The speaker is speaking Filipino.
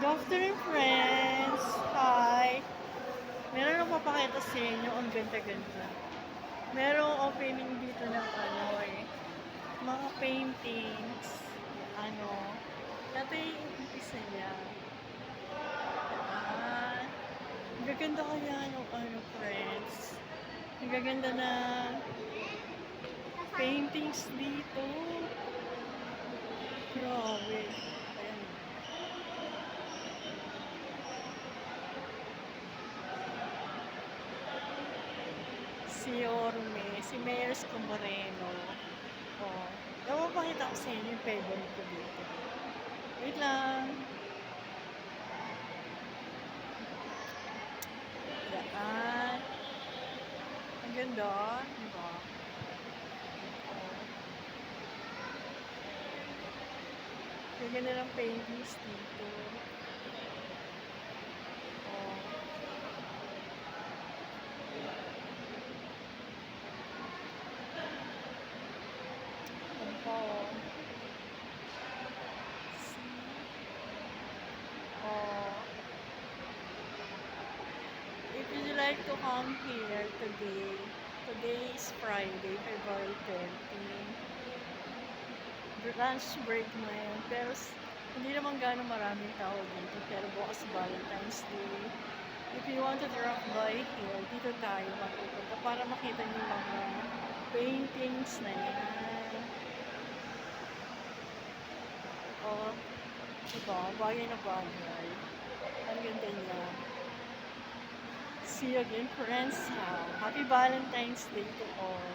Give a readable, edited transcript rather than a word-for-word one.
Good afternoon, friends! Hi! Meron akong papakita sa inyo. Ang ganda-ganda. Merong opening dito ng mga paintings. Ano, ito yung umpisa niya. Ah, ang gaganda kaya ng friends. Ang gaganda na paintings dito. Grabe. Ayan. Si Orme, si Mayor Moreno. Oh, napapakita ko sa inyo yung favorite ko dito. Wait lang. Yan. Ang ganda, di ba? Oh. Ang ganda ng paintings dito. Oh. Ano pa, oh. Oh. If you'd like to come here today is Friday, February 20. Lunch break na yun. Pero hindi naman gano'ng maraming tao dito. Pero bukas Valentine's Day. If you want to drop by here, dito tayo mapupunta para makita niyo yung mga paintings na yan. Oh, diba? Bagay na bagay. Ang ganda niya. See you again, friends. Happy Valentine's Day to all.